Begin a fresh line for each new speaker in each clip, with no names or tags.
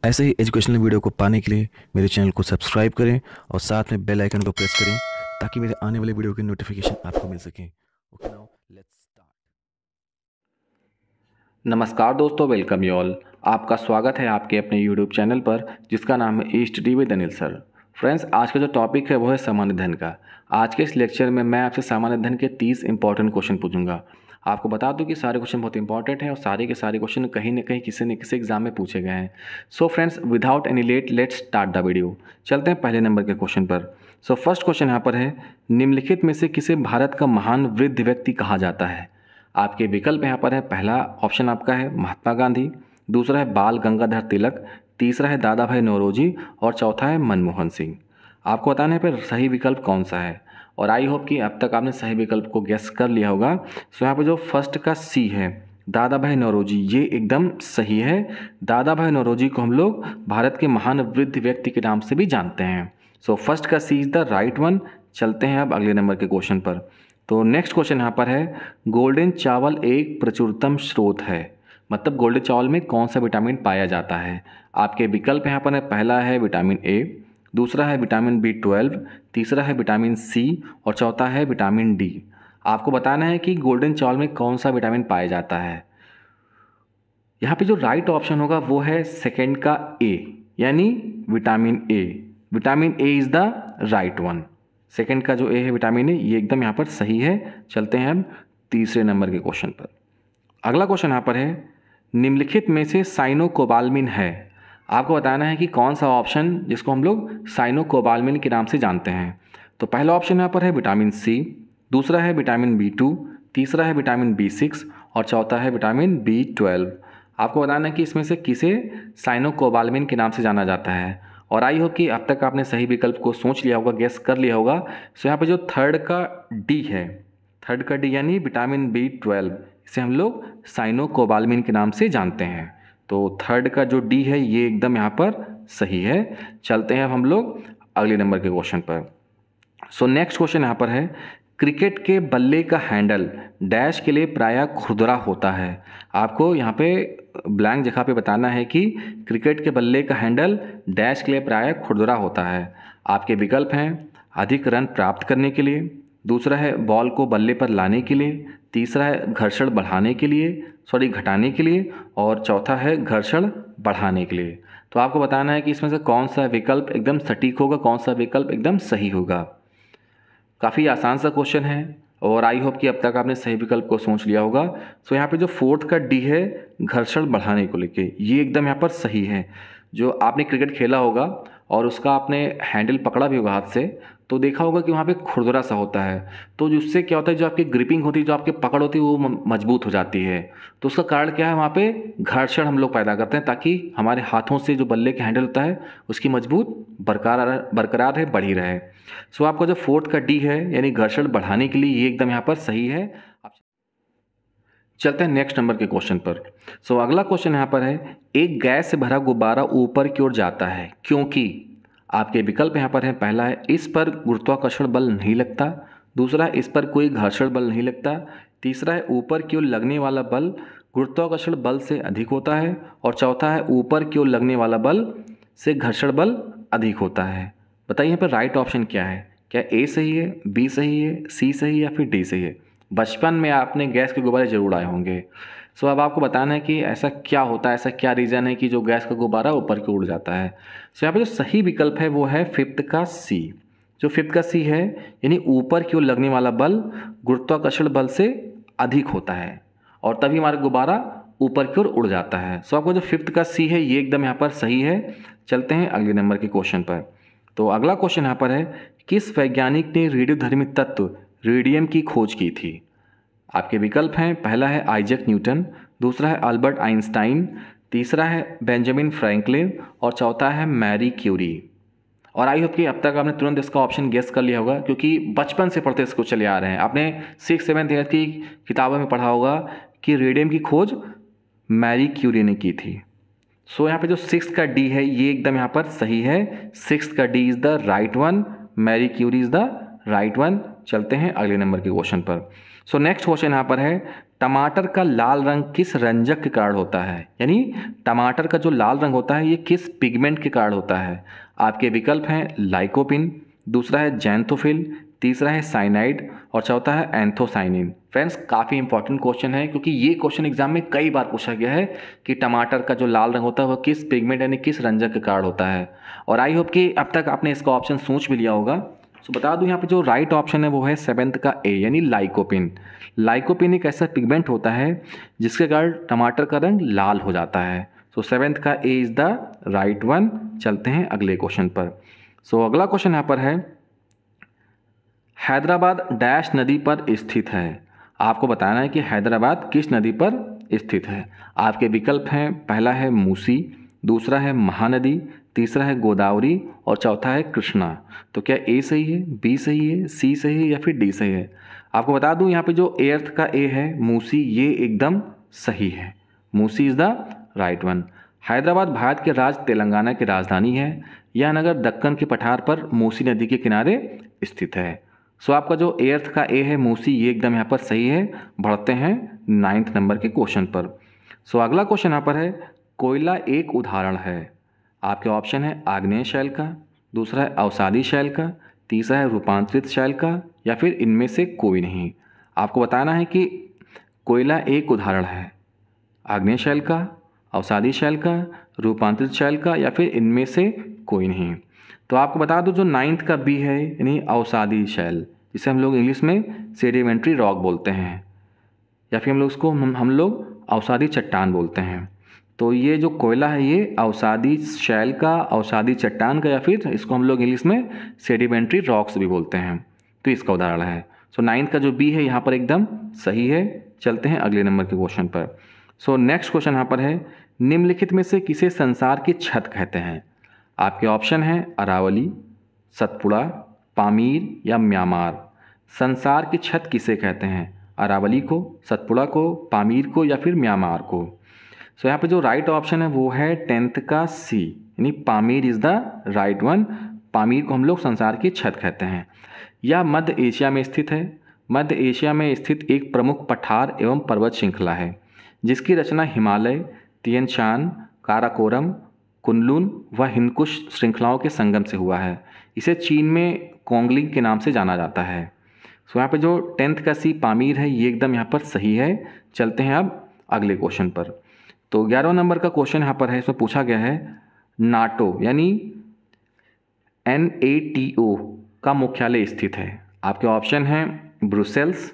ऐसे ही educational video को पाने के लिए मेरे चैनल को सब्सक्राइब करें और साथ में बेल आइकन को प्रेस करें ताकि मेरे आने वाले वीडियो की नोटिफिकेशन आपको मिल सके। Okay, now let's start.
नमस्कार दोस्तों, वेलकम यू ऑल। आपका स्वागत है आपके अपने यूट्यूब चैनल पर जिसका नाम है E study with Anil sir. Friends, आज का जो टॉपिक है वो है सामान्य धन का। आज के इस लेक्चर में मैं आपसे सामान्य धन के 30 इंपॉर्टेंट क्वेश्चन पूछूंगा। आपको बता दूं कि सारे क्वेश्चन बहुत इंपॉर्टेंट हैं और सारे के सारे क्वेश्चन कहीं ना कहीं किसी न किसी एग्जाम में पूछे गए हैं। So friends, without any let let's start the video. चलते हैं पहले नंबर के क्वेश्चन पर। सो फर्स्ट क्वेश्चन यहाँ पर है, निम्नलिखित में से किसे भारत का महान वृद्ध व्यक्ति कहा जाता है? आपके विकल्प यहाँ पर है। पहला ऑप्शन आपका है महात्मा गांधी, दूसरा है बाल गंगाधर तिलक, तीसरा है दादा भाई नौरोजी और चौथा है मनमोहन सिंह। आपको बताना है पर सही विकल्प कौन सा है। और आई होप कि अब तक आपने सही विकल्प को गेस कर लिया होगा। सो यहाँ पर जो फर्स्ट का सी है दादा भाई नौरोजी, ये एकदम सही है। दादा भाई नौरोजी को हम लोग भारत के महान वृद्ध व्यक्ति के नाम से भी जानते हैं। सो फर्स्ट का C is the right one. चलते हैं अब अगले नंबर के क्वेश्चन पर। तो नेक्स्ट क्वेश्चन यहाँ पर है, गोल्डन चावल एक प्रचुरतम स्रोत है, मतलब गोल्डन चावल में कौन सा विटामिन पाया जाता है? आपके विकल्प यहाँ पर है। पहला है विटामिन ए, दूसरा है विटामिन B12, तीसरा है विटामिन सी और चौथा है विटामिन डी। आपको बताना है कि गोल्डन चावल में कौन सा विटामिन पाया जाता है। यहाँ पे जो राइट ऑप्शन होगा वो है सेकेंड का ए, यानी vitamin A. Vitamin A is the right one. Second का जो ए है विटामिन ए, ये एकदम यहाँ पर सही है। चलते हैं हम तीसरे नंबर के क्वेश्चन पर। अगला क्वेश्चन यहाँ पर है, निम्नलिखित में से साइनोकोबाल्मिन है। आपको बताना है कि कौन सा ऑप्शन जिसको हम लोग साइनोकोबाल्मिन के नाम से जानते हैं। तो पहला ऑप्शन यहाँ पर है विटामिन सी, दूसरा है विटामिन B2, तीसरा है विटामिन B6 और चौथा है विटामिन B12। आपको बताना है कि इसमें से किसे साइनोकोबाल्मिन के नाम से जाना जाता है। और आई होप कि अब तक आपने सही विकल्प को सोच लिया होगा, गेस कर लिया होगा। सो यहाँ पे जो थर्ड का डी है, थर्ड का डी यानी विटामिन B12, इसे हम लोग साइनोकोबाल्मिन के नाम से जानते हैं। तो थर्ड का जो डी है ये एकदम यहाँ पर सही है। चलते हैं अब हम लोग अगले नंबर के क्वेश्चन पर। सो नेक्स्ट क्वेश्चन यहाँ पर है, क्रिकेट के बल्ले का हैंडल डैश के लिए प्रायः खुरदरा होता है। आपको यहाँ पे ब्लैंक जगह पे बताना है कि क्रिकेट के बल्ले का हैंडल डैश के लिए प्रायः खुरदरा होता है। आपके विकल्प हैं अधिक रन प्राप्त करने के लिए, दूसरा है बॉल को बल्ले पर लाने के लिए, तीसरा है घर्षण बढ़ाने के लिए, घटाने के लिए और चौथा है घर्षण बढ़ाने के लिए। तो आपको बताना है कि इसमें से कौन सा विकल्प एकदम सटीक होगा, कौन सा विकल्प एकदम सही होगा। काफ़ी आसान सा क्वेश्चन है और आई होप कि अब तक आपने सही विकल्प को सोच लिया होगा। सो यहाँ पे जो फोर्थ का डी है घर्षण बढ़ाने को लेके, ये एकदम यहाँ पर सही है। जो आपने क्रिकेट खेला होगा और उसका आपने हैंडल पकड़ा भी होगा हाथ से, तो देखा होगा कि वहाँ पे खुरदरा सा होता है। तो जिससे क्या होता है, जो आपकी ग्रिपिंग होती है, जो आपकी पकड़ होती है, वो मजबूत हो जाती है। तो उसका कारण क्या है, वहाँ पे घर्षण हम लोग पैदा करते हैं ताकि हमारे हाथों से जो बल्ले के हैंडल होता है उसकी मजबूत बरकरार रहे, बढ़ी रहे। सो आपका जो फोर्थ का डी है यानी घर्षण बढ़ाने के लिए, ये एकदम यहाँ पर सही है। चलते हैं नेक्स्ट नंबर के क्वेश्चन पर। सो अगला क्वेश्चन यहाँ पर है, एक गैस से भरा गुब्बारा ऊपर की ओर जाता है क्योंकि। आपके विकल्प यहाँ पर है। पहला है इस पर गुरुत्वाकर्षण बल नहीं लगता, दूसरा है इस पर कोई घर्षण बल नहीं लगता, तीसरा है ऊपर की ओर लगने वाला बल गुरुत्वाकर्षण बल से अधिक होता है और चौथा है ऊपर की ओर लगने वाला बल से घर्षण बल अधिक होता है। बताइए यहाँ पर राइट ऑप्शन क्या है? क्या ए सही है, बी सही है, सी सही है या फिर डी सही है? बचपन में आपने गैस के गुब्बारे जरूर उड़ाए होंगे। सो अब आपको बताना है कि ऐसा क्या होता है, ऐसा क्या रीज़न है कि जो गैस का गुब्बारा ऊपर की उड़ जाता है। सो यहाँ पे जो सही विकल्प है वो है फिफ्थ का सी। जो फिफ्थ का सी है यानी ऊपर की ओर लगने वाला बल गुरुत्वाकर्षण बल से अधिक होता है और तभी हमारा गुब्बारा ऊपर की ओर उड़ जाता है। सो आपको जो फिफ्थ का सी है ये एकदम यहाँ पर सही है। चलते हैं अगले नंबर के क्वेश्चन पर। तो अगला क्वेश्चन यहाँ पर है, किस वैज्ञानिक ने रेडियोधर्मी तत्व रेडियम की खोज की थी? आपके विकल्प हैं। पहला है आइजैक न्यूटन, दूसरा है अल्बर्ट आइंस्टाइन, तीसरा है बेंजामिन फ्रैंकलिन और चौथा है मैरी क्यूरी। और आई होप कि अब तक आपने तुरंत इसका ऑप्शन गेस कर लिया होगा क्योंकि बचपन से पढ़ते इसको चले आ रहे हैं। आपने 6th 7th 8th की किताबों में पढ़ा होगा कि रेडियम की खोज मैरी क्यूरी ने की थी। सो यहाँ पे जो 6th का डी है ये एकदम यहाँ पर सही है। 6th का D is the right one, Marie Curie is the right one. चलते हैं अगले नंबर के क्वेश्चन पर। सो नेक्स्ट क्वेश्चन यहाँ पर है, टमाटर का लाल रंग किस रंजक के कारण होता है, यानी टमाटर का जो लाल रंग होता है ये किस पिगमेंट के कारण होता है। आपके विकल्प हैं लाइकोपिन, दूसरा है जैंथोफिल, तीसरा है साइनाइड और चौथा है एंथोसाइनिन। फ्रेंड्स काफ़ी इंपॉर्टेंट क्वेश्चन है, क्योंकि ये क्वेश्चन एग्जाम में कई बार पूछा गया है कि टमाटर का जो लाल रंग होता है वो किस पिगमेंट यानी किस रंजक के कारण होता है। और आई होप कि अब तक आपने इसका ऑप्शन सोच भी लिया होगा। सो बता दूं यहाँ पे जो राइट ऑप्शन है वो है 7th का ए यानी लाइकोपिन। लाइकोपिन एक ऐसा पिगमेंट होता है जिसके कारण टमाटर का रंग लाल हो जाता है। सो 7th का A is the right one. चलते हैं अगले क्वेश्चन पर। सो अगला क्वेश्चन यहाँ पर है, हैदराबाद डैश नदी पर स्थित है। आपको बताना है कि हैदराबाद किस नदी पर स्थित है। आपके विकल्प हैं, पहला है मूसी, दूसरा है महानदी, तीसरा है गोदावरी और चौथा है कृष्णा। तो क्या ए सही है, बी सही है, सी सही है या फिर डी सही है। आपको बता दूं यहाँ पे जो 8th का ए है मूसी, ये एकदम सही है। Musi is the right one. Hyderabad Bharat के राज्य तेलंगाना की राजधानी है। यह नगर दक्कन के पठार पर मूसी नदी के किनारे स्थित है। सो आपका जो 8th का ए है मूसी, ये एकदम यहाँ पर सही है। बढ़ते हैं 9th नंबर के क्वेश्चन पर। सो अगला क्वेश्चन यहाँ पर है, कोयला एक उदाहरण है। आपके ऑप्शन है आग्नेय शैल का, दूसरा है अवसादी शैल का, तीसरा है रूपांतरित शैल का या फिर इनमें से कोई नहीं। आपको बताना है कि कोयला एक उदाहरण है आग्नेय शैल का, अवसादी शैल का, रूपांतरित शैल का या फिर इनमें से कोई नहीं। तो आपको बता दूं जो 9th का बी है यानी अवसादी शैल, जिसे हम लोग इंग्लिश में सेडिमेंट्री रॉक बोलते हैं या फिर हम लोग उसको हम लोग अवसादी चट्टान बोलते हैं। तो ये जो कोयला है ये अवसादी शैल का, अवसादी चट्टान का या फिर इसको हम लोग इंग्लिश में सेडिमेंट्री रॉक्स भी बोलते हैं। तो इसका उदाहरण है। सो 9th का जो बी है यहाँ पर एकदम सही है। चलते हैं अगले नंबर के क्वेश्चन पर। सो नेक्स्ट क्वेश्चन यहाँ पर है, निम्नलिखित में से किसे संसार की छत कहते हैं। आपके ऑप्शन हैं अरावली, सतपुड़ा, पामीर या म्यांमार। संसार की छत किसे कहते हैं, अरावली को, सतपुड़ा को, पामीर को या फिर म्यांमार को। सो यहाँ पे जो राइट ऑप्शन है वो है 10th का सी यानी Pamir is the right one. Pamir को हम लोग संसार की छत कहते हैं। यह मध्य एशिया में स्थित है। मध्य एशिया में स्थित एक प्रमुख पठार एवं पर्वत श्रृंखला है जिसकी रचना हिमालय, तिएन शान, काराकोरम, कुनलुन व हिंदकुश श्रृंखलाओं के संगम से हुआ है। इसे चीन में कोंगलिंग के नाम से जाना जाता है। सो यहाँ पे जो 10th का सी पामीर है ये एकदम यहाँ पर सही है। चलते हैं अब अगले क्वेश्चन पर। तो 11वां नंबर का क्वेश्चन यहाँ पर है, इसमें पूछा गया है नाटो यानी NATO का मुख्यालय स्थित है। आपके ऑप्शन हैं ब्रुसेल्स,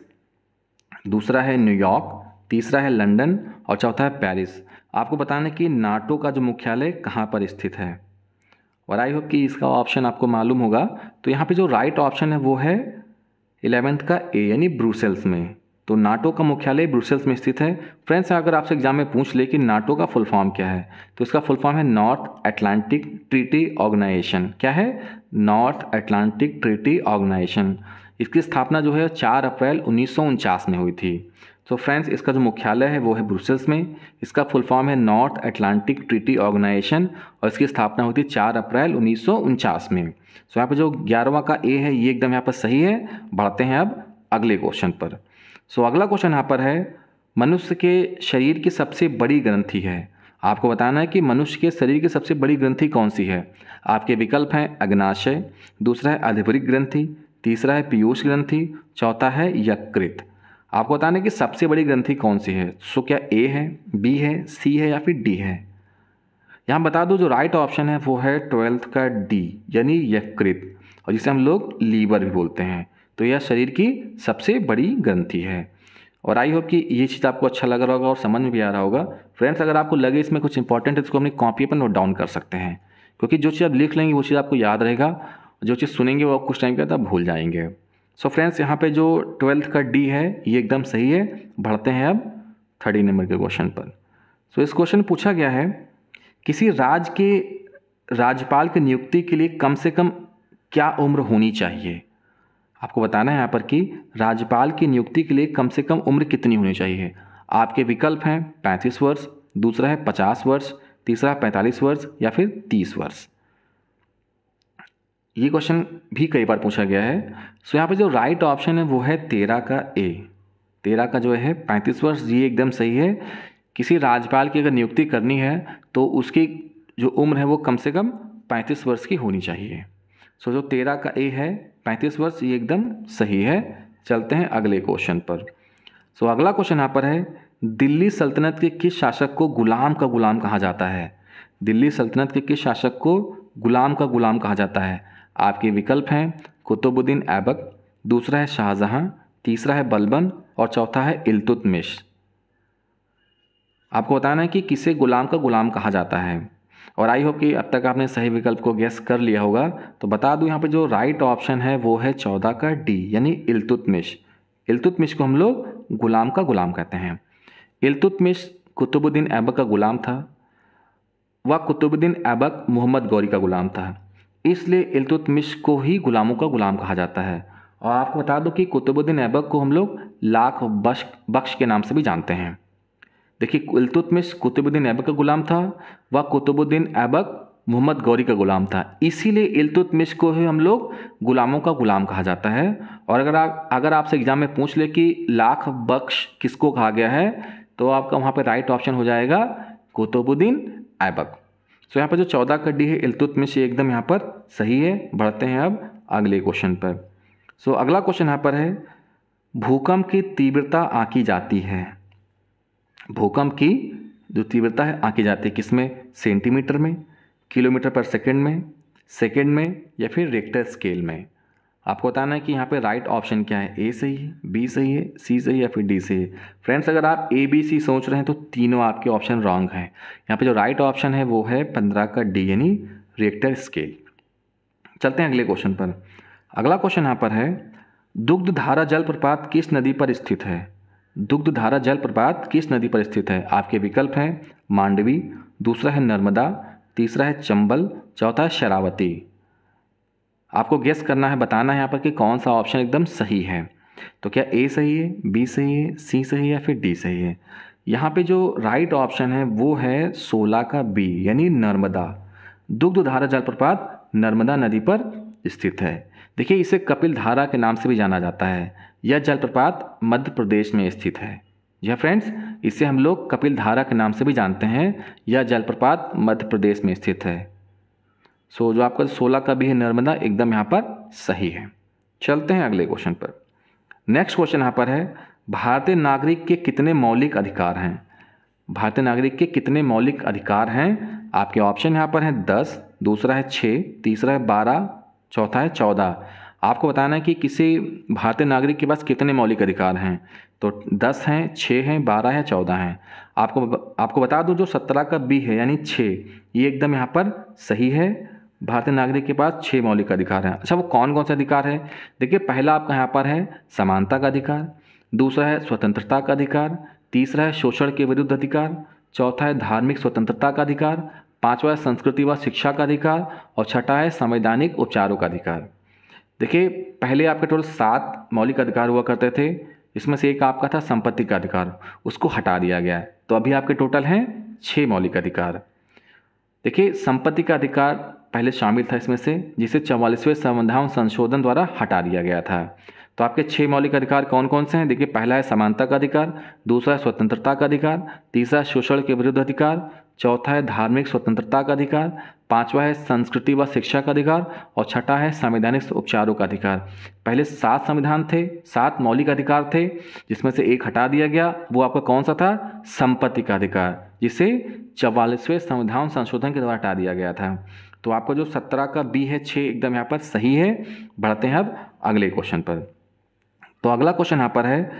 दूसरा है न्यूयॉर्क, तीसरा है लंदन और चौथा है पेरिस। आपको बताना है कि नाटो का जो मुख्यालय कहाँ पर स्थित है और आई होप कि इसका ऑप्शन आपको मालूम होगा। तो यहाँ पे जो राइट ऑप्शन है वो है 11th का ए यानी ब्रुसेल्स में। तो नाटो का मुख्यालय ब्रुसेल्स में स्थित है। फ्रेंड्स अगर आपसे एग्जाम में पूछ ले कि नाटो का फुल फॉर्म क्या है, तो इसका फुल फॉर्म है नॉर्थ अटलांटिक ट्रीटी ऑर्गेनाइजेशन। क्या है, नॉर्थ अटलांटिक ट्रीटी ऑर्गेनाइजेशन। इसकी स्थापना जो है 4 अप्रैल 1949 में हुई थी। तो फ्रेंड्स इसका जो मुख्यालय है वो है ब्रुसेल्स में। इसका फुल फॉर्म है नॉर्थ अटलांटिक ट्रीटी ऑर्गेनाइजेशन और इसकी स्थापना हुई थी 4 अप्रैल 1949 में। सो यहाँ पर जो 11वां का ए है ये एकदम यहाँ पर सही है। बढ़ते हैं अब अगले क्वेश्चन पर। सो अगला क्वेश्चन यहाँ पर है, मनुष्य के शरीर की सबसे बड़ी ग्रंथि है। आपको बताना है कि मनुष्य के शरीर की सबसे बड़ी ग्रंथि कौन सी है। आपके विकल्प हैं अग्नाशय, दूसरा है अधिभृत ग्रंथि, तीसरा है पीयूष ग्रंथि, चौथा है यकृत। आपको बताना है कि सबसे बड़ी ग्रंथि कौन सी है। सो क्या ए है, बी है, सी है या फिर डी है। यहाँ बता दो जो राइट ऑप्शन है वो है 12th का डी यानी यकृत, और जिसे हम लोग लीवर भी बोलते हैं। तो यह शरीर की सबसे बड़ी ग्रंथि है। और आई होप कि ये चीज़ आपको अच्छा लग रहा होगा और समझ में भी आ रहा होगा। फ्रेंड्स अगर आपको लगे इसमें कुछ इंपॉर्टेंट है तो इसको अपनी कॉपी पर नोट डाउन कर सकते हैं, क्योंकि जो चीज़ आप लिख लेंगे वो चीज़ आपको याद रहेगा, जो चीज़ सुनेंगे वो आप कुछ टाइम के बाद आप भूल जाएंगे। सो फ्रेंड्स यहाँ पे जो 12th का डी है ये एकदम सही है। बढ़ते हैं अब 30 नंबर के क्वेश्चन पर। सो इस क्वेश्चन पूछा गया है, किसी राज्य के राज्यपाल की नियुक्ति के लिए कम से कम क्या उम्र होनी चाहिए। आपको बताना है यहाँ पर कि राज्यपाल की नियुक्ति के लिए कम से कम उम्र कितनी होनी चाहिए। आपके विकल्प हैं 35 वर्ष, दूसरा है 50 वर्ष, तीसरा 45 वर्ष या फिर 30 वर्ष। ये क्वेश्चन भी कई बार पूछा गया है। सो यहाँ पे जो राइट ऑप्शन है वो है 13 का ए 13 का जो है 35 वर्ष, ये एकदम सही है। किसी राज्यपाल की अगर नियुक्ति करनी है तो उसकी जो उम्र है वो कम से कम 35 वर्ष की होनी चाहिए। सो जो 13 का ए है 35 वर्ष, ये एकदम सही है। चलते हैं अगले क्वेश्चन पर। सो अगला क्वेश्चन यहाँ पर है, दिल्ली सल्तनत के किस शासक को गुलाम का गुलाम कहा जाता है? दिल्ली सल्तनत के किस शासक को गुलाम का गुलाम कहा जाता है? आपके विकल्प हैं कुतुबुद्दीन ऐबक, दूसरा है शाहजहां, तीसरा है बलबन और चौथा है इल्तुतमिश। आपको बताना है कि किसे गुलाम का गुलाम कहा जाता है। और आई होप कि अब तक आपने सही विकल्प को गेस कर लिया होगा। तो बता दूं यहाँ पे जो राइट ऑप्शन है वो है 14 का डी, यानी इल्तुतमिश। इल्तुतमिश को हम लोग गुलाम का गुलाम कहते हैं। इल्तुतमिश कुतुबुद्दीन ऐबक का गुलाम था, वह कुतुबुद्दीन ऐबक मोहम्मद गौरी का गुलाम था, इसलिए इल्तुतमिश को ही गुलामों का गुलाम कहा जाता है। और आपको बता दूं कि कुतुबुद्दीन ऐबक को हम लोग लाख बख्श के नाम से भी जानते हैं। देखिए, इल्तुतमिश कुतुबुद्दीन ऐबक का गुलाम था, वह कुतुबुद्दीन ऐबक मोहम्मद गौरी का गुलाम था, इसीलिए इल्तुतमिश को ही हम लोग गुलामों का गुलाम कहा जाता है। और अगर आपसे एग्जाम में पूछ ले कि लाख बख्श किसको कहा गया है, तो आपका वहाँ पे राइट ऑप्शन हो जाएगा कुतुबुद्दीन ऐबक। सो यहाँ पर जो 14 का डी है इल्तुतमिश, ये एकदम यहाँ पर सही है। बढ़ते हैं अब अगले क्वेश्चन पर। सो अगला क्वेश्चन यहाँ पर है, भूकंप की तीव्रता आंकी जाती है। भूकंप की जो तीव्रता है आंकी जाती है किसमें? सेंटीमीटर में, किलोमीटर पर सेकंड में या फिर रिक्टर स्केल में। आपको बताना है कि यहाँ पे राइट ऑप्शन क्या है। ए सही है, बी सही है, सी सही है या फिर डी सही है। फ्रेंड्स, अगर आप ए बी सी सोच रहे हैं तो तीनों आपके ऑप्शन रॉन्ग हैं। यहाँ पे जो राइट ऑप्शन है वो है 15 का डी, यानी रिक्टर स्केल। चलते हैं अगले क्वेश्चन पर। अगला क्वेश्चन यहाँ पर है, दुग्धधारा जलप्रपात किस नदी पर स्थित है? दुग्धधारा जलप्रपात किस नदी पर स्थित है? आपके विकल्प हैं मांडवी, दूसरा है नर्मदा, तीसरा है चंबल, चौथा है शरावती। आपको गेस करना है, बताना है यहाँ पर कि कौन सा ऑप्शन एकदम सही है। तो क्या ए सही है, बी सही है, सी सही है या फिर डी सही है? यहाँ पे जो राइट ऑप्शन है वो है 16 का बी, यानी नर्मदा। दुग्धधारा जलप्रपात नर्मदा नदी पर स्थित है। देखिए, इसे कपिल धारा के नाम से भी जाना जाता है। यह जलप्रपात मध्य प्रदेश में स्थित है। यह फ्रेंड्स, इसे हम लोग कपिल धारा के नाम से भी जानते हैं। यह जलप्रपात मध्य प्रदेश में स्थित है। सो जो आपका 16 का भी है नर्मदा, एकदम यहाँ पर सही है। चलते हैं अगले क्वेश्चन पर। नेक्स्ट क्वेश्चन यहाँ पर है, भारतीय नागरिक के कितने मौलिक अधिकार हैं? भारतीय नागरिक के कितने मौलिक अधिकार हैं? आपके ऑप्शन यहाँ पर हैं 10, दूसरा है 6, तीसरा है 12, चौथा है 14। आपको बताना है कि किसी भारतीय नागरिक के पास कितने मौलिक अधिकार हैं। तो 10 हैं, 6 हैं, 12 है, 14 हैं। आपको बता दूं जो 17 का बी है यानी 6, ये एकदम यहाँ पर सही है। भारतीय नागरिक के पास 6 मौलिक अधिकार हैं। अच्छा, वो कौन कौन से अधिकार है? देखिए, पहला आपका यहाँ पर है समानता का अधिकार, दूसरा है स्वतंत्रता का अधिकार, तीसरा है शोषण के विरुद्ध अधिकार, चौथा है धार्मिक स्वतंत्रता का अधिकार, पांचवा है संस्कृति व शिक्षा का अधिकार और छठा है संवैधानिक उपचारों का अधिकार। देखिए, पहले आपके टोटल 7 मौलिक अधिकार हुआ करते थे। इसमें से एक आपका था संपत्ति का अधिकार, उसको हटा दिया गया है। तो अभी आपके टोटल हैं 6 मौलिक अधिकार। देखिए, संपत्ति का अधिकार पहले शामिल था इसमें से, जिसे 44वें संविधान संशोधन द्वारा हटा दिया गया था। तो आपके 6 मौलिक अधिकार कौन कौन से हैं? देखिए, पहला है समानता का अधिकार, दूसरा है स्वतंत्रता का अधिकार, तीसरा है शोषण के विरुद्ध अधिकार, चौथा है धार्मिक स्वतंत्रता का अधिकार, पांचवा है संस्कृति व शिक्षा का अधिकार और छठा है संवैधानिक उपचारों का अधिकार। पहले 7 संविधान थे, 7 मौलिक अधिकार थे, जिसमें से एक हटा दिया गया। वो आपका कौन सा था? संपत्ति का अधिकार, जिसे 44वें संविधान संशोधन के द्वारा हटा दिया गया था। तो आपका जो 17 का बी है 6 एकदम यहाँ पर सही है। बढ़ते हैं अब अगले क्वेश्चन पर। तो अगला क्वेश्चन यहाँ पर है,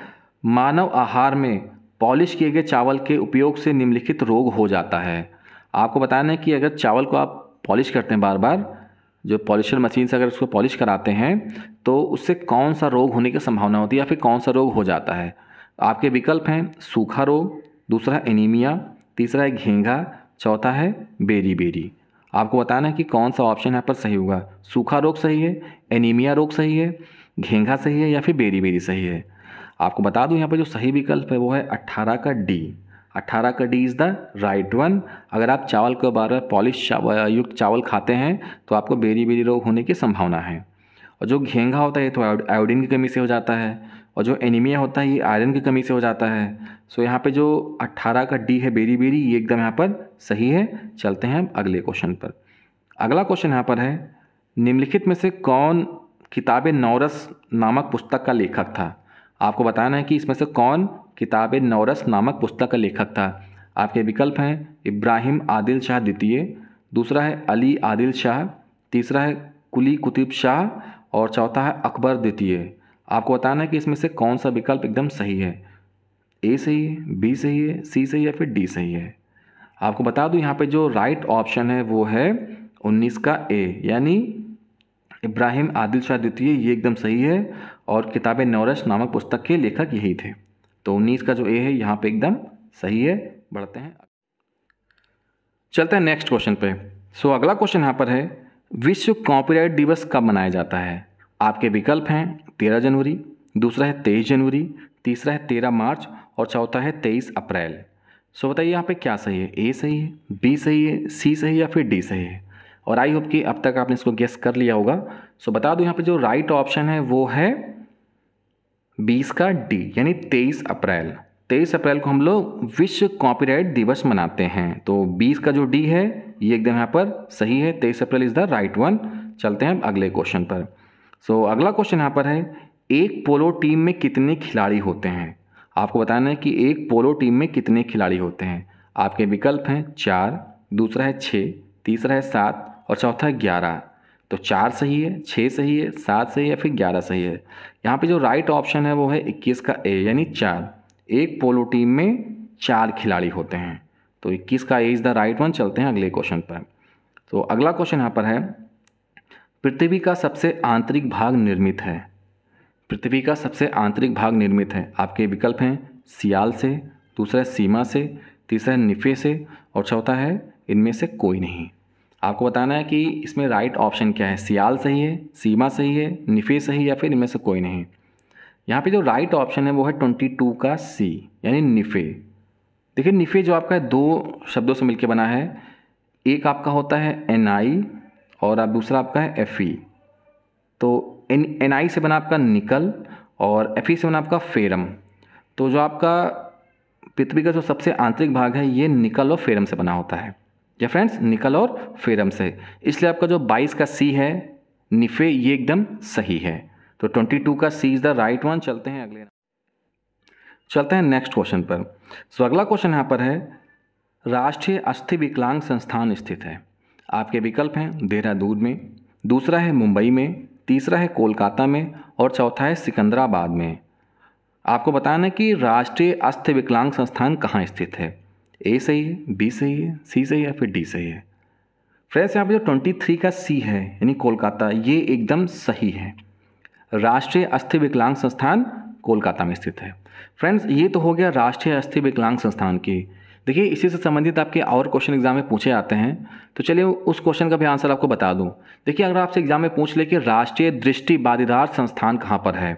मानव आहार में पॉलिश किए गए चावल के उपयोग से निम्नलिखित रोग हो जाता है। आपको बताना है कि अगर चावल को आप पॉलिश करते हैं बार बार, जो पॉलिशर मशीन से अगर उसको पॉलिश कराते हैं, तो उससे कौन सा रोग होने की संभावना होती है या फिर कौन सा रोग हो जाता है? आपके विकल्प हैं सूखा रोग, दूसरा है एनीमिया, तीसरा है घेंघा, चौथा है बेरी। आपको बताना है कि कौन सा ऑप्शन यहाँ पर सही होगा। सूखा रोग सही है, एनीमिया रोग सही है, घेंघा सही है या फिर बेरी सही है? आपको बता दूं यहाँ पर जो सही विकल्प है वो है 18 का डी। 18 का D is the right one. अगर आप चावल को बार बार पॉलिश युक्त चावल खाते हैं तो आपको बेरी रोग होने की संभावना है। और जो घेंघा होता है तो आयोडीन की कमी से हो जाता है, और जो एनीमिया होता है ये आयरन की कमी से हो जाता है। सो यहाँ पे जो 18 का डी है बेरी बेरी, ये एकदम यहाँ पर सही है। चलते हैं अब अगले क्वेश्चन पर। अगला क्वेश्चन यहाँ पर है, निम्नलिखित में से कौन किताबे नौरस नामक पुस्तक का लेखक था। आपको बताना है कि इसमें से कौन किताबे नौरस नामक पुस्तक का लेखक था। आपके विकल्प हैं इब्राहिम आदिल शाह द्वितीय, दूसरा है अली आदिल शाह, तीसरा है कुली कुतुब शाह और चौथा है अकबर द्वितीय। आपको बताना है कि इसमें से कौन सा विकल्प एकदम सही है। ए सही है, बी सही है, सी सही है, फिर डी सही है। आपको बता दूं यहाँ पे जो राइट ऑप्शन है वो है 19 का ए, यानी इब्राहिम आदिल शाह द्वितीय, ये एकदम सही है और किताबे नौरस नामक पुस्तक के लेखक यही थे। तो 19 का जो ए है यहाँ पे एकदम सही है। बढ़ते हैं, चलते हैं नेक्स्ट क्वेश्चन पे। सो अगला क्वेश्चन यहाँ पर है, विश्व कॉपीराइट दिवस कब मनाया जाता है। आपके विकल्प हैं 13 जनवरी, दूसरा है 23 जनवरी, तीसरा है 13 मार्च और चौथा है 23 अप्रैल। सो बताइए यहाँ पे क्या सही है। ए सही है, बी सही है, सी सही है या फिर डी सही है। और आई होप कि अब तक आपने इसको गेस कर लिया होगा। सो बता दूं यहाँ पे जो राइट ऑप्शन है वो है 20 का डी, यानी 23 अप्रैल। 23 अप्रैल को हम लोग विश्व कॉपीराइट दिवस मनाते हैं। तो 20 का जो डी है ये एकदम यहाँ पर सही है। 23 April is the right one. चलते हैं अब अगले क्वेश्चन पर। सो अगला क्वेश्चन यहाँ पर है, एक पोलो टीम में कितने खिलाड़ी होते हैं। आपको बताना है कि एक पोलो टीम में कितने खिलाड़ी होते हैं। आपके विकल्प हैं 4, दूसरा है 6, तीसरा है 7 और चौथा है 11। तो 4 सही है, 6 सही है, 7 सही है, फिर 11 सही है। यहाँ पे जो राइट ऑप्शन है वो है 21 का ए, यानी 4। एक पोलो टीम में 4 खिलाड़ी होते हैं। तो 21 का A is the right one. चलते हैं अगले क्वेश्चन पर। तो अगला क्वेश्चन यहाँ पर है, पृथ्वी का सबसे आंतरिक भाग निर्मित है। पृथ्वी का सबसे आंतरिक भाग निर्मित है। आपके विकल्प हैं सियाल से, दूसरा है सीमा से, तीसरा है निफे से और चौथा है इनमें से कोई नहीं। आपको बताना है कि इसमें राइट ऑप्शन क्या है। सियाल सही है, सीमा सही है, निफे सही या फिर इनमें से कोई नहीं। यहाँ पे जो राइट ऑप्शन है वो है 22 का सी, यानी निफे। देखिए निफे जो आपका है 2 शब्दों से मिलकर बना है। एक आपका होता है NI और अब दूसरा आपका है FE। तो NI से बना आपका निकल और FE से बना आपका फेरम। तो जो आपका पृथ्वी का जो सबसे आंतरिक भाग है ये निकल और फेरम से बना होता है। या फ्रेंड्स, निकल और फेरम से। इसलिए आपका जो 22 का सी है निफे, ये एकदम सही है। तो 22 का C is the right one. चलते हैं नेक्स्ट क्वेश्चन पर। सो अगला क्वेश्चन यहाँ पर है, राष्ट्रीय अस्थि विकलांग संस्थान स्थित है। आपके विकल्प हैं देहरादून में, दूसरा है मुंबई में, तीसरा है कोलकाता में और चौथा है सिकंदराबाद में। आपको बताना है कि राष्ट्रीय अस्थि विकलांग संस्थान कहाँ स्थित है। ए सही है, बी सही है, सी सही है या फिर डी सही है। फ्रेंड्स यहाँ पे जो 23 का सी है यानी कोलकाता, ये एकदम सही है। राष्ट्रीय अस्थि विकलांग संस्थान कोलकाता में स्थित है। फ्रेंड्स ये तो हो गया राष्ट्रीय अस्थि विकलांग संस्थान की। देखिए इसी से संबंधित आपके और क्वेश्चन एग्जाम में पूछे जाते हैं, तो चलिए उस क्वेश्चन का भी आंसर आपको बता दूं। देखिए अगर आपसे एग्जाम में पूछ ले कि राष्ट्रीय दृष्टि बाधितार्थ संस्थान कहाँ पर है,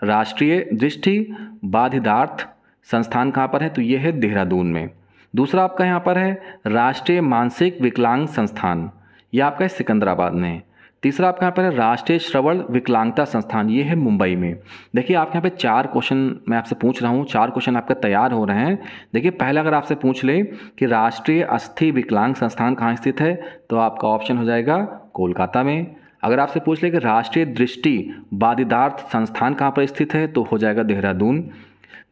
राष्ट्रीय दृष्टि बाधितार्थ संस्थान कहाँ पर है, तो ये है देहरादून में। दूसरा आपका यहाँ पर है राष्ट्रीय मानसिक विकलांग संस्थान, यह आपका है सिकंदराबाद में। तीसरा आपका यहाँ पर है राष्ट्रीय श्रवण विकलांगता संस्थान, ये है मुंबई में। देखिए आपके यहाँ पे 4 क्वेश्चन मैं आपसे पूछ रहा हूँ, 4 क्वेश्चन आपके तैयार हो रहे हैं। देखिए पहला अगर आपसे पूछ ले कि राष्ट्रीय अस्थि विकलांग संस्थान कहाँ स्थित है, तो आपका ऑप्शन हो जाएगा कोलकाता में। अगर आपसे पूछ ले कि राष्ट्रीय दृष्टि बाधितार्थ संस्थान कहाँ पर स्थित है, तो हो जाएगा देहरादून।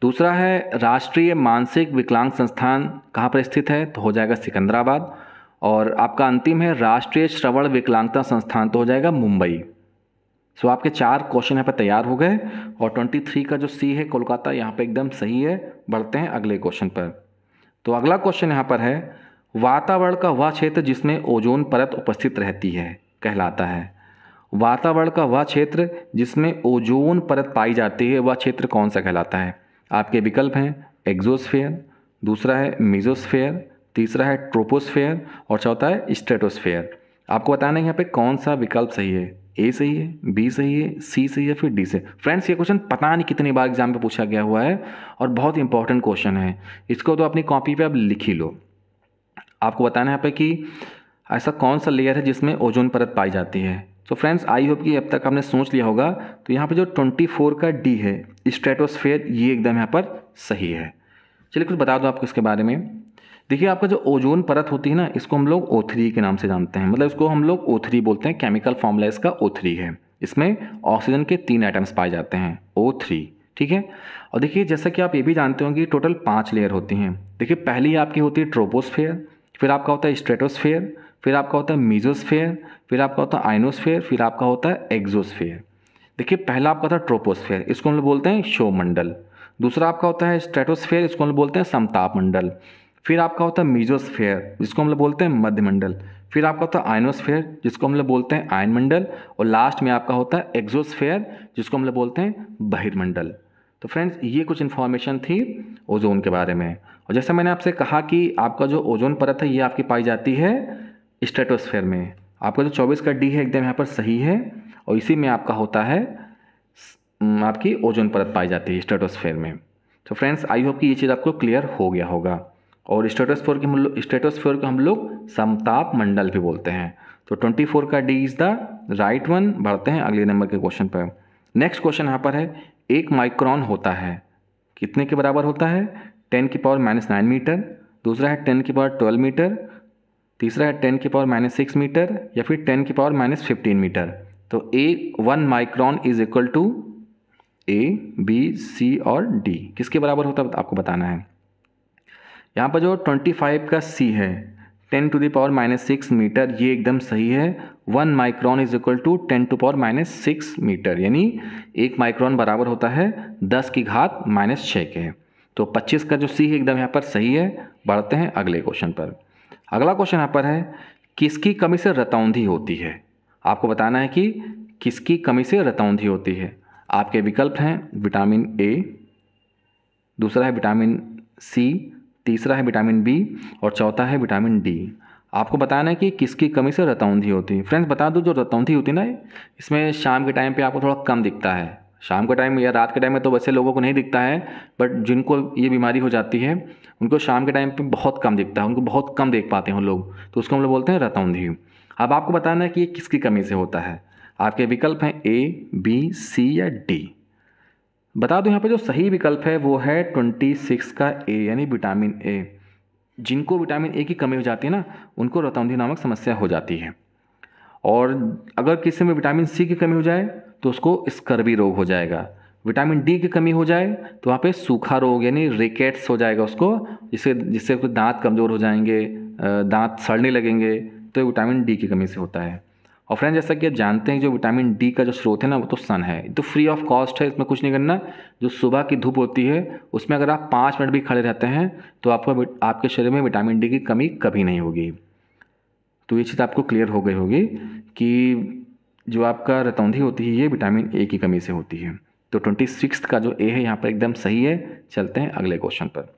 दूसरा है राष्ट्रीय मानसिक विकलांग संस्थान कहाँ पर स्थित है, तो हो जाएगा सिकंदराबाद। और आपका अंतिम है राष्ट्रीय श्रवण विकलांगता संस्थान, तो हो जाएगा मुंबई। सो आपके 4 क्वेश्चन यहाँ पर तैयार हो गए और 23 का जो सी है कोलकाता, यहाँ पे एकदम सही है। बढ़ते हैं अगले क्वेश्चन पर। तो अगला क्वेश्चन यहाँ पर है, वातावरण का वह क्षेत्र जिसमें ओजोन परत उपस्थित रहती है कहलाता है। वातावरण का वह क्षेत्र जिसमें ओजोन परत पाई जाती है, वह क्षेत्र कौन सा कहलाता है। आपके विकल्प हैं एक्सोस्फीयर, दूसरा है मेसोस्फीयर, तीसरा है ट्रोपोस्फीयर और चौथा है स्ट्रेटोस्फीयर। आपको बताना है यहाँ पे कौन सा विकल्प सही है। ए सही है, बी सही है, सी सही है, फिर डी से। फ्रेंड्स ये क्वेश्चन पता नहीं कितनी बार एग्जाम में पूछा गया हुआ है और बहुत इंपॉर्टेंट क्वेश्चन है। इसको तो अपनी कॉपी पे आप लिख ही लो। आपको बताना है यहाँ पे कि ऐसा कौन सा लेयर है जिसमें ओजोन परत पाई जाती है। तो फ्रेंड्स आई होप कि अब तक आपने सोच लिया होगा। तो यहाँ पे जो 24 का डी है स्ट्रेटोस्फेयर, ये एकदम यहाँ पर सही है। चलिए कुछ बता दो आपको इसके बारे में। देखिए आपका जो ओजोन परत होती है ना, इसको हम लोग O3 के नाम से जानते हैं, मतलब इसको हम लोग O3 बोलते हैं। केमिकल फॉर्मूला इसका O3 है। इसमें ऑक्सीजन के 3 एटम्स पाए जाते हैं, O3, ठीक है। और देखिए जैसा कि आप ये भी जानते होंगे टोटल 5 लेयर होती हैं। देखिए पहली आपकी होती है ट्रोपोस्फेयर, फिर आपका होता है स्ट्रेटोस्फेयर, फिर आपका होता है मीजोस्फेयर, फिर आपका होता है आइनोस्फेयर, फिर आपका होता है एक्सोस्फेयर। देखिए पहला आपका था ट्रोपोस्फेयर, इसको हम लोग बोलते हैं क्षोमंडल। दूसरा आपका होता है स्ट्रेटोस्फेयर, इसको हम लोग बोलते हैं समताप मंडल। फिर आपका होता है मीजोस्फेयर, जिसको हम लोग बोलते हैं मध्यमंडल। फिर आपका होता है आयनोस्फेयर, जिसको हम लोग बोलते हैं आयनमंडल। और लास्ट में आपका होता है एक्सोस्फेयर, जिसको हम लोग बोलते हैं बहिर्मंडल। तो फ्रेंड्स ये कुछ इन्फॉर्मेशन थी ओजोन के बारे में। और जैसा मैंने आपसे कहा कि आपका जो ओजोन परत है ये आपकी पाई जाती है स्ट्रेटोस्फेयर में। आपका जो 24 का डी है एकदम यहाँ पर सही है, और इसी में आपका होता है आपकी ओजोन परत पाई जाती है स्ट्रेटोस्फेयर में। तो फ्रेंड्स आई होप कि ये चीज़ आपको क्लियर हो गया होगा। और स्ट्रेटोस्फेयर को हम लोग समताप मंडल भी बोलते हैं। तो 24 का D is the right one. बढ़ते हैं अगले नंबर के क्वेश्चन पर। नेक्स्ट क्वेश्चन यहाँ पर है, 1 माइक्रोन होता है कितने के बराबर होता है? 10⁻⁹ मीटर। दूसरा है 10⁻12 मीटर। तीसरा है 10⁻�6 मीटर, या फिर 10⁻15 मीटर। तो 1 micron is equal to A, B, C और D किसके बराबर होता है आपको बताना है। यहाँ पर जो 25 का C है 10⁻⁻6 मीटर, ये एकदम सही है। 1 micron is equal to 10⁻⁻6 metre, यानी 1 माइक्रोन बराबर होता है 10⁻⁻6 के। तो 25 का जो C है एकदम यहाँ पर सही है। बढ़ते हैं अगले क्वेश्चन पर। अगला क्वेश्चन यहाँ पर है, किसकी कमी से रतौंधी होती है? आपको बताना है कि किसकी कमी से रतौंधी होती है। आपके विकल्प हैं विटामिन ए, दूसरा है विटामिन सी, तीसरा है विटामिन बी और चौथा है विटामिन डी। आपको बताना है कि किसकी कमी से रतौंधी होती है। फ्रेंड्स बता दूं, जो रतौंधी होती है ना, इसमें शाम के टाइम पे आपको थोड़ा कम दिखता है। शाम के टाइम या रात के टाइम में तो वैसे लोगों को नहीं दिखता है, बट जिनको ये बीमारी हो जाती है उनको शाम के टाइम पे बहुत कम दिखता है, उनको बहुत कम देख पाते हैं लोग, तो उसको हम लोग बोलते हैं रतौंधी। अब आपको बताना है कि ये किसकी कमी से होता है। आपके विकल्प हैं ए, बी, सी या डी। बता दो यहाँ पे जो सही विकल्प है वो है 26 का ए, यानी विटामिन ए। जिनको विटामिन ए की कमी हो जाती है ना, उनको रतौंधी नामक समस्या हो जाती है। और अगर किसी में विटामिन सी की कमी हो जाए तो उसको स्कर्वी रोग हो जाएगा। विटामिन डी की कमी हो जाए तो वहाँ पे सूखा रोग यानी रिकेट्स हो जाएगा उसको, जिससे दांत कमज़ोर हो जाएंगे, दांत सड़ने लगेंगे। तो विटामिन डी की कमी से होता है। और फ्रेंड जैसा कि आप जानते हैं जो विटामिन डी का जो स्रोत है ना वो तो सन है, तो फ्री ऑफ कॉस्ट है, इसमें कुछ नहीं करना। जो सुबह की धूप होती है उसमें अगर आप 5 मिनट भी खड़े रहते हैं तो आपके शरीर में विटामिन डी की कमी कभी नहीं होगी। तो ये चीज़ आपको क्लियर हो गई होगी कि जो आपका रतौंधी होती है ये विटामिन ए की कमी से होती है। तो 26 का जो ए है यहाँ पर एकदम सही है। चलते हैं अगले क्वेश्चन पर।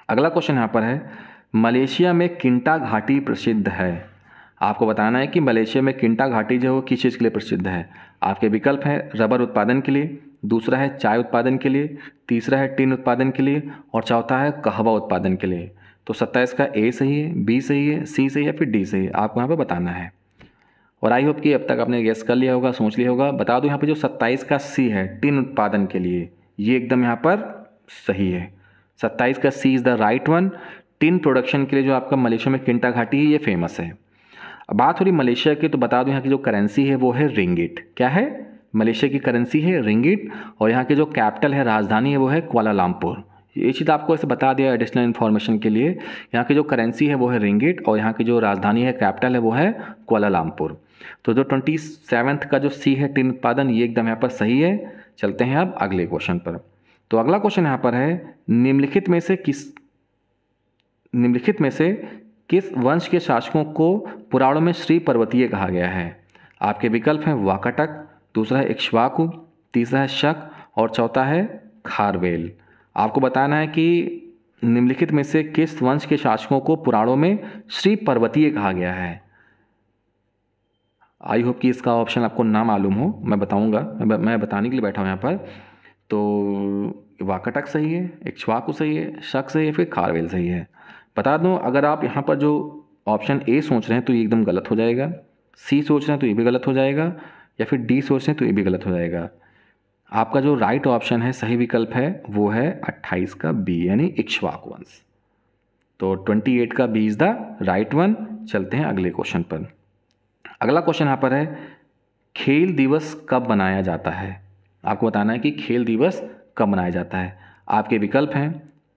अगला क्वेश्चन यहाँ पर है, मलेशिया में किंटा घाटी प्रसिद्ध है। आपको बताना है कि मलेशिया में किंटा घाटी जो है वो किस चीज़ के लिए प्रसिद्ध है। आपके विकल्प हैं रबर उत्पादन के लिए, दूसरा है चाय उत्पादन के लिए, तीसरा है टिन उत्पादन के लिए और चौथा है कहवा उत्पादन के लिए। तो 27 का ए सही है, बी सही है, सी सही है, फिर डी सही है। आपको यहाँ पे बताना है। और आई होप कि अब तक आपने गेस कर लिया होगा, सोच लिया होगा। बता दो यहाँ पे जो 27 का सी है टिन उत्पादन के लिए, ये एकदम यहाँ पर सही है। 27 का C is the right one. Tin production के लिए जो आपका मलेशिया में किंटा घाटी है ये फेमस है। अब बात हो रही मलेशिया की, तो बता दूं यहाँ की जो करेंसी है वो है रिंगिट। क्या है? मलेशिया की करेंसी है रिंगिट। और यहाँ की जो कैपिटल है, राजधानी है, वो है कुआलालंपुर। ये चीज़ आपको ऐसे बता दिया एडिशनल इन्फॉर्मेशन के लिए। यहाँ की जो करेंसी है वो है रिंगिट और यहाँ की जो राजधानी है, कैपिटल है, वो है कुआलालंपुर। तो जो 27 का जो सी है टिन उत्पादन, ये एकदम यहाँ पर सही है। चलते हैं अब अगले क्वेश्चन पर। तो अगला क्वेश्चन यहाँ पर है, निम्नलिखित में से किस वंश के शासकों को पुराणों में श्री पर्वतीय कहा गया है। आपके विकल्प हैं वाकाटक, दूसरा है इक्ष्वाकु, तीसरा है शक और चौथा है खारवेल। आपको बताना है कि निम्नलिखित में से किस वंश के शासकों को पुराणों में श्री पर्वतीय कहा गया है। आई होप कि इसका ऑप्शन आपको ना मालूम हो, मैं बताऊंगा, मैं बताने के लिए बैठा हूँ यहाँ पर। तो वाकाटक सही है, इक्ष्वाकु सही है, शक सही है, फिर खारवेल सही है। बता दूं, अगर आप यहाँ पर जो ऑप्शन ए सोच रहे हैं तो ये एकदम गलत हो जाएगा। सी सोच रहे हैं तो ये भी गलत हो जाएगा, या फिर डी सोच रहे हैं तो ये भी गलत हो जाएगा। आपका जो राइट ऑप्शन है, सही विकल्प है, वो है 28 का बी यानी इक्ष्वाकु वंश। तो 28 का B is the right one. चलते हैं अगले क्वेश्चन पर। अगला क्वेश्चन यहाँ पर है, खेल दिवस कब मनाया जाता है? आपको बताना है कि खेल दिवस कब मनाया जाता है। आपके विकल्प हैं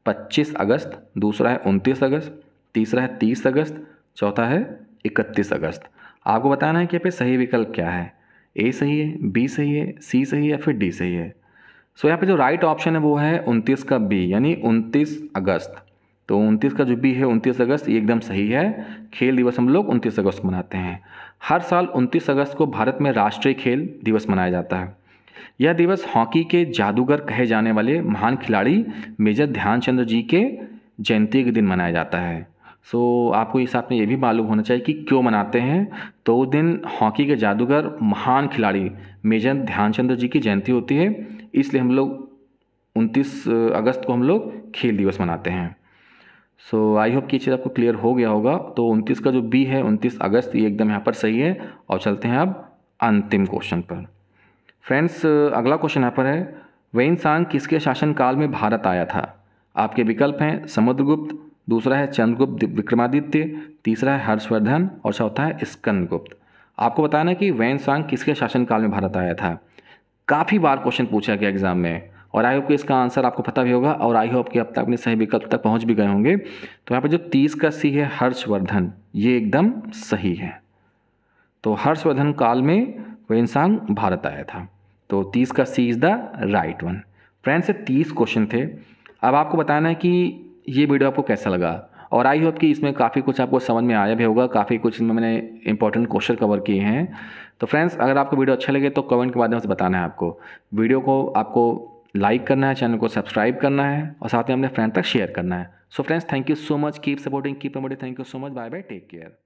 25 अगस्त, दूसरा है 29 अगस्त, तीसरा है 30 अगस्त, चौथा है 31 अगस्त। आपको बताना है कि यहाँ पे सही विकल्प क्या है। ए सही है, बी सही है, सी सही है या फिर डी सही है। सो यहाँ पे जो राइट ऑप्शन है वो है 29 का बी यानी 29 अगस्त। तो 29 का जो बी है 29 अगस्त, ये एकदम सही है। खेल दिवस हम लोग 29 अगस्त को मनाते हैं। हर साल 29 अगस्त को भारत में राष्ट्रीय खेल दिवस मनाया जाता है। यह दिवस हॉकी के जादूगर कहे जाने वाले महान खिलाड़ी मेजर ध्यानचंद जी के जयंती के दिन मनाया जाता है। सो आपको इस साथ में ये भी मालूम होना चाहिए कि क्यों मनाते हैं। तो उस दिन हॉकी के जादूगर महान खिलाड़ी मेजर ध्यानचंद जी की जयंती होती है, इसलिए हम लोग 29 अगस्त को हम लोग खेल दिवस मनाते हैं। सो आई होप कि ये चीज़ आपको क्लियर हो गया होगा। तो 29 का जो बी है 29 अगस्त, ये एकदम यहाँ पर सही है। और चलते हैं अब अंतिम क्वेश्चन पर। फ्रेंड्स, अगला क्वेश्चन यहाँ पर है, वैनसांग किसके शासनकाल में भारत आया था? आपके विकल्प हैं समुद्रगुप्त, दूसरा है चंद्रगुप्त विक्रमादित्य, तीसरा है हर्षवर्धन और चौथा है स्कंदगुप्त। आपको बताना है कि वैनसांग किसके शासनकाल में भारत आया था। काफ़ी बार क्वेश्चन पूछा गया एग्जाम में, और आई होप कि इसका आंसर आपको पता भी होगा, और आई होप कि अब तक अपने सही विकल्प तक पहुंच भी गए होंगे। तो यहाँ पर जो 30 का सी है हर्षवर्धन, ये एकदम सही है। तो हर्षवर्धन काल में वैनसांग भारत आया था। तो 30 का C is the right one. Friends, ये 30 क्वेश्चन थे। अब आपको बताना है कि ये वीडियो आपको कैसा लगा, और आई होप कि इसमें काफ़ी कुछ आपको समझ में आया भी होगा। काफ़ी कुछ इसमें मैंने इंपॉर्टेंट क्वेश्चन कवर किए हैं। तो फ्रेंड्स, अगर आपको वीडियो अच्छा लगे तो कमेंट के माध्यम से बताना है आपको। वीडियो को आपको लाइक करना है, चैनल को सब्सक्राइब करना है, और साथ में अपने फ्रेंड तक शेयर करना है। So friends, thank you so much, keep supporting, keep promoting. Thank you so much, bye bye, take care.